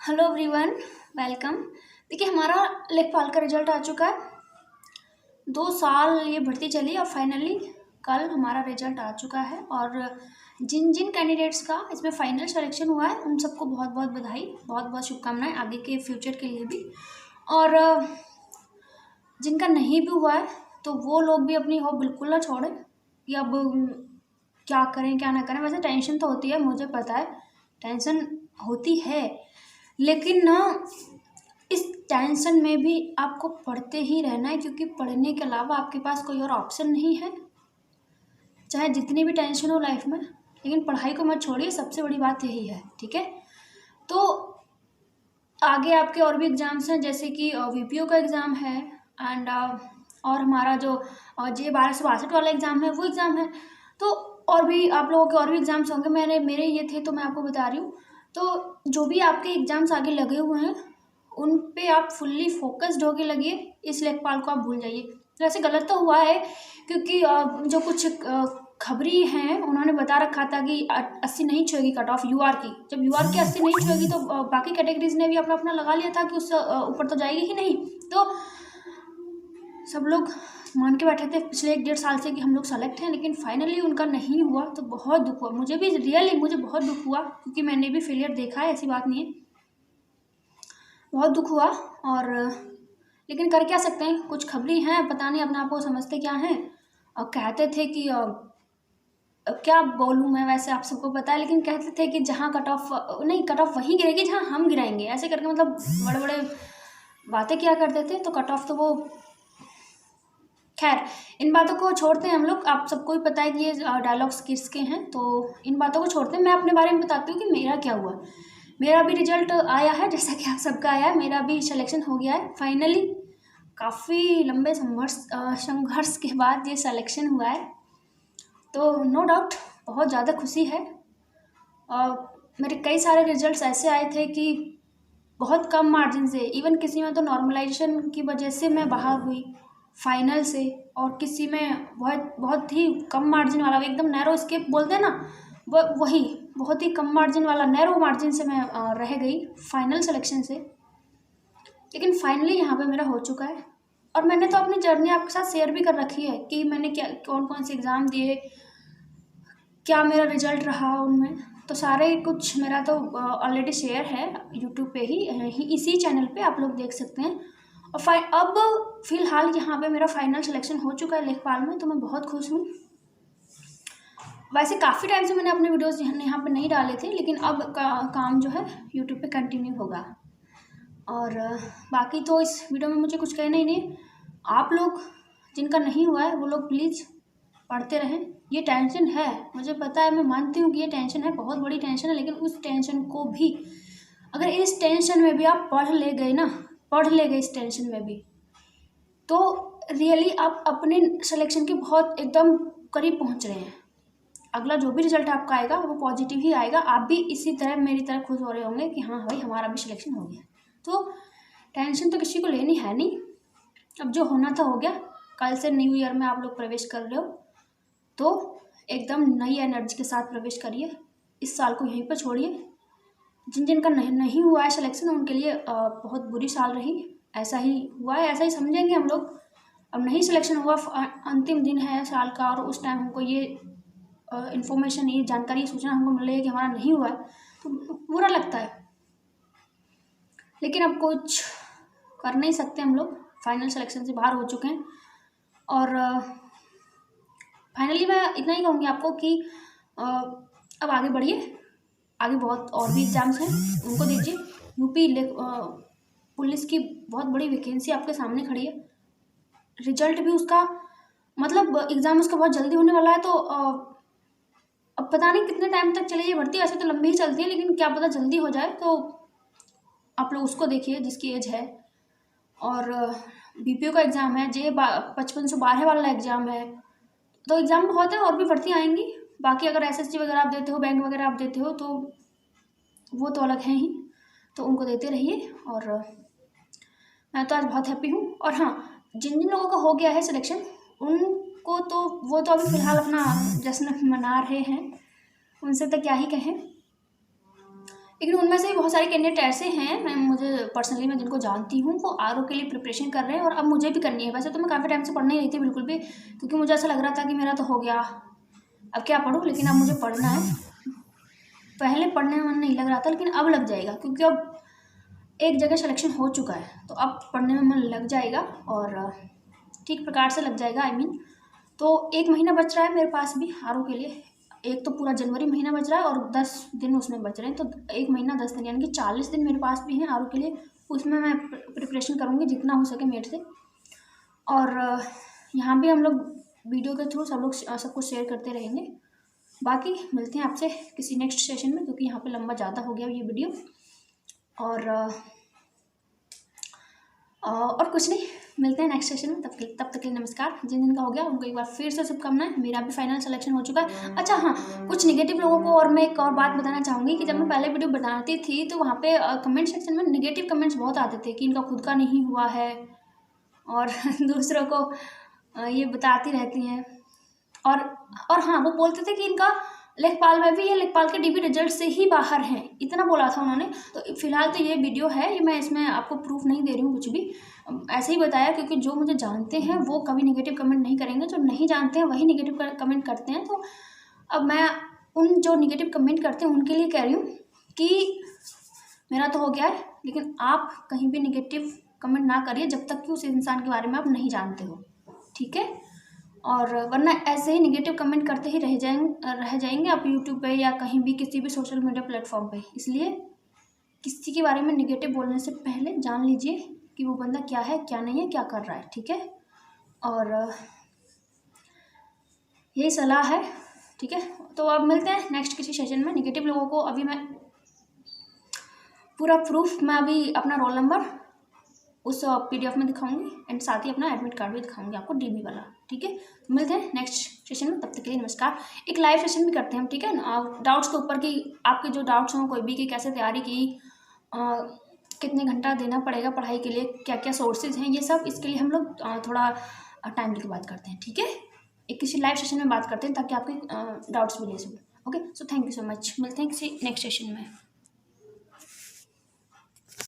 Hello everyone, welcome. देखिए, हमारा लेखपाल का रिजल्ट आ चुका है। 2 साल ये भर्ती चली और फाइनली कल हमारा रिजल्ट आ चुका है। और जिन जिन कैंडिडेट्स का इसमें फाइनल सिलेक्शन हुआ है उन सबको बहुत बहुत बधाई, बहुत बहुत शुभकामनाएं आगे के फ्यूचर के लिए भी। और जिनका नहीं भी हुआ है तो वो लोग भी अपनी होप बिल्कुल ना छोड़ें कि अब क्या करें क्या ना करें। वैसे टेंशन तो होती है, मुझे पता है टेंशन होती है, लेकिन ना इस टेंशन में भी आपको पढ़ते ही रहना है, क्योंकि पढ़ने के अलावा आपके पास कोई और ऑप्शन नहीं है। चाहे जितनी भी टेंशन हो लाइफ में, लेकिन पढ़ाई को मत छोड़िए, सबसे बड़ी बात यही है। ठीक है, तो आगे आपके और भी एग्ज़ाम्स हैं, जैसे कि वीपीओ का एग्ज़ाम है एंड और हमारा जो J 1262 वाला एग्ज़ाम है वो एग्ज़ाम है। तो और भी आप लोगों के और भी एग्ज़ाम्स होंगे। मेरे ये थे तो मैं आपको बता रही हूँ। तो जो भी आपके एग्ज़ाम्स आगे लगे हुए हैं उन पे आप फुल्ली फोकस्ड होके लगिए, इस लेखपाल को आप भूल जाइए। वैसे गलत तो हुआ है, क्योंकि जो कुछ खबरी हैं उन्होंने बता रखा था कि 80 नहीं छुएगी कट ऑफ यूआर की। जब यूआर की 80 नहीं छुएगी तो बाकी कैटेगरीज ने भी अपना अपना लगा लिया था कि उससे ऊपर तो जाएगी ही नहीं। तो सब लोग मान के बैठे थे पिछले 1-1.5 साल से कि हम लोग सेलेक्ट हैं, लेकिन फाइनली उनका नहीं हुआ। तो बहुत दुख हुआ, मुझे भी रियली मुझे बहुत दुख हुआ, क्योंकि मैंने भी फेलियर देखा है, ऐसी बात नहीं है। बहुत दुख हुआ। और लेकिन कर क्या सकते हैं, कुछ खबरी हैं, पता नहीं अपने आप को समझते क्या हैं। और कहते थे कि क्या बोलूँ मैं, वैसे आप सबको पता है, लेकिन कहते थे कि जहाँ कट ऑफ नहीं, कट ऑफ वहीं गिरेगी जहाँ हम गिराएंगे, ऐसे करके मतलब बड़े बड़े बातें किया करते थे। तो कट ऑफ तो वो, खैर इन बातों को छोड़ते हैं हम लोग। आप सबको ही पता है कि ये डायलॉग्स किसके हैं, तो इन बातों को छोड़ते हैं। मैं अपने बारे में बताती हूँ कि मेरा क्या हुआ। मेरा भी रिजल्ट आया है, जैसा कि आप सबका आया है। मेरा भी सिलेक्शन हो गया है फाइनली। काफ़ी लंबे संघर्ष के बाद ये सिलेक्शन हुआ है, तो नो डाउट बहुत ज़्यादा खुशी है। मेरे कई सारे रिजल्ट्स ऐसे आए थे कि बहुत कम मार्जिन से, इवन किसी में तो नॉर्मलाइजेशन की वजह से मैं बाहर हुई फाइनल से, और किसी में बहुत बहुत ही कम मार्जिन वाला, एकदम नैरो स्केप बोलते हैं ना, वही बहुत ही कम मार्जिन वाला नैरो मार्जिन से मैं रह गई फाइनल सिलेक्शन से। लेकिन फाइनली यहाँ पे मेरा हो चुका है। और मैंने तो अपनी जर्नी आपके साथ शेयर भी कर रखी है कि मैंने क्या कौन कौन से एग्ज़ाम दिए, क्या मेरा रिजल्ट रहा उनमें, तो सारे कुछ मेरा तो ऑलरेडी शेयर है यूट्यूब पे ही, इसी चैनल पे आप लोग देख सकते हैं। और अब फिलहाल यहाँ पे मेरा फाइनल सिलेक्शन हो चुका है लेखपाल में, तो मैं बहुत खुश हूँ। वैसे काफ़ी टाइम से मैंने अपने वीडियोस यहाँ पे नहीं डाले थे, लेकिन अब काम जो है यूट्यूब पे कंटिन्यू होगा। और बाकी तो इस वीडियो में मुझे कुछ कहना ही नहीं। आप लोग जिनका नहीं हुआ है वो लोग प्लीज़ पढ़ते रहें। ये टेंशन है, मुझे पता है, मैं मानती हूँ कि ये टेंशन है, बहुत बड़ी टेंशन है, लेकिन उस टेंशन को भी, अगर इस टेंशन में भी आप पढ़ ले गए इस टेंशन में भी, तो रियली आप अपने सिलेक्शन के बहुत एकदम करीब पहुँच रहे हैं। अगला जो भी रिजल्ट आपका आएगा वो पॉजिटिव ही आएगा। आप भी इसी तरह मेरी तरह खुश हो रहे होंगे कि हाँ भाई हमारा भी सिलेक्शन हो गया। तो टेंशन तो किसी को लेनी है नहीं, अब जो होना था हो गया। कल से न्यू ईयर में आप लोग प्रवेश कर रहे हो, तो एकदम नई एनर्जी के साथ प्रवेश करिए, इस साल को यहीं पर छोड़िए। जिन जिन का नहीं हुआ है सिलेक्शन उनके लिए बहुत बुरी साल रही, ऐसा ही हुआ है, ऐसा ही समझेंगे हम लोग। अब नहीं सिलेक्शन हुआ, अंतिम दिन है साल का, और उस टाइम हमको ये इन्फॉर्मेशन, ये जानकारी, सूचना हमको मिल रही है कि हमारा नहीं हुआ है, तो बुरा लगता है। लेकिन अब कुछ कर नहीं सकते हम लोग, फाइनल सिलेक्शन से बाहर हो चुके हैं। और फाइनली मैं इतना ही कहूँगी आपको कि अब आगे बढ़िए, आगे बहुत और भी एग्ज़ाम्स हैं, उनको दीजिए। यूपी पुलिस की बहुत बड़ी वैकेंसी आपके सामने खड़ी है, रिजल्ट भी उसका, मतलब एग्ज़ाम उसका बहुत जल्दी होने वाला है। तो अब पता नहीं कितने टाइम तक चले ये भर्ती, ऐसे तो लंबी ही चलती है, लेकिन क्या पता जल्दी हो जाए। तो आप लोग उसको देखिए जिसकी एज है। और बीपीओ का एग्ज़ाम है, J 5512 वाला एग्ज़ाम है। तो एग्ज़ाम बहुत है, और भी भर्तियाँ आएंगी। बाकी अगर एसएससी वगैरह आप देते हो, बैंक वगैरह आप देते हो, तो वो तो अलग हैं ही, तो उनको देते रहिए। और मैं तो आज बहुत हैप्पी हूँ। और हाँ, जिन जिन लोगों का हो गया है सिलेक्शन, उनको तो वो तो अभी फ़िलहाल अपना जश्न मना रहे हैं, उनसे तो क्या ही कहें। लेकिन उनमें से बहुत सारे कैंडिडेट ऐसे हैं, मुझे पर्सनली मैं जिनको जानती हूँ, वो आरओ के लिए प्रिपरेशन कर रहे हैं और अब मुझे भी करनी है। वैसे तो मैं काफ़ी टाइम से पढ़ नहीं रही थी बिल्कुल भी, क्योंकि मुझे ऐसा लग रहा था कि मेरा तो हो गया, अब क्या पढूं, लेकिन अब मुझे पढ़ना है। पहले पढ़ने में मन नहीं लग रहा था, लेकिन अब लग जाएगा, क्योंकि अब एक जगह सिलेक्शन हो चुका है, तो अब पढ़ने में मन लग जाएगा और ठीक प्रकार से लग जाएगा। आई मीन तो 1 महीना बच रहा है मेरे पास भी आरओ के लिए। एक तो पूरा जनवरी महीना बच रहा है और 10 दिन उसमें बच रहे हैं, तो 1 महीना 10 दिन यानी कि 40 दिन मेरे पास भी हैं आरओ के लिए। उसमें मैं प्रिपरेशन करूँगी जितना हो सके मेरे से। और यहाँ भी हम लोग वीडियो के थ्रू सब लोग सब कुछ शेयर करते रहेंगे। बाकी मिलते हैं आपसे किसी नेक्स्ट सेशन में, क्योंकि यहाँ पे लंबा ज़्यादा हो गया ये वीडियो। और कुछ नहीं, मिलते हैं नेक्स्ट सेशन में। तब तक के लिए नमस्कार। जिन जिनका हो गया उनको एक बार फिर से शुभकामनाएं। मेरा भी फाइनल सिलेक्शन हो चुका है। अच्छा हाँ, कुछ निगेटिव लोगों को और मैं एक और बात बताना चाहूँगी कि जब मैं पहले वीडियो बनाती थी तो वहाँ पे कमेंट सेक्शन में निगेटिव कमेंट्स बहुत आते थे कि इनका खुद का नहीं हुआ है और दूसरों को ये बताती रहती हैं। और हाँ, वो बोलते थे कि इनका लेखपाल में भी, ये लेखपाल के डीबी रिजल्ट से ही बाहर हैं, इतना बोला था उन्होंने। तो फिलहाल तो ये वीडियो है, ये मैं इसमें आपको प्रूफ नहीं दे रही हूँ कुछ भी, ऐसे ही बताया, क्योंकि जो मुझे जानते हैं वो कभी नेगेटिव कमेंट नहीं करेंगे, जो नहीं जानते हैं वही नेगेटिव कमेंट करते हैं। तो अब मैं उन जो नेगेटिव कमेंट करते हैं उनके लिए कह रही हूँ कि मेरा तो हो गया है, लेकिन आप कहीं भी नेगेटिव कमेंट ना करिए जब तक कि उस इंसान के बारे में आप नहीं जानते हो, ठीक है। और वरना ऐसे ही नेगेटिव कमेंट करते ही रह जाएंगे आप यूट्यूब पे या कहीं भी किसी भी सोशल मीडिया प्लेटफॉर्म पे। इसलिए किसी के बारे में नेगेटिव बोलने से पहले जान लीजिए कि वो बंदा क्या है, क्या नहीं है, क्या कर रहा है, ठीक है। और यही सलाह है, ठीक है। तो अब मिलते हैं नेक्स्ट किसी सेशन में। नेगेटिव लोगों को अभी मैं पूरा प्रूफ, मैं अभी अपना रोल नंबर उस PDF में दिखाऊंगी एंड साथ ही अपना एडमिट कार्ड भी दिखाऊंगी आपको, DB वाला, ठीक है। तो मिलते हैं नेक्स्ट सेशन में, तब तक के लिए नमस्कार। एक लाइव सेशन भी करते हैं हम, ठीक है ना, डाउट्स के ऊपर, कि आपके जो डाउट्स हों कोई भी, कि कैसे तैयारी की, कितने घंटा देना पड़ेगा पढ़ाई के लिए, क्या क्या सोर्सेज हैं, ये सब, इसके लिए हम लोग थोड़ा टाइम लेके बात करते हैं, ठीक है। एक किसी लाइव सेशन में बात करते हैं ताकि आपके डाउट्स भी ले सकूँ। Okay, so thank you so much. मिलते हैं किसी नेक्स्ट सेशन में।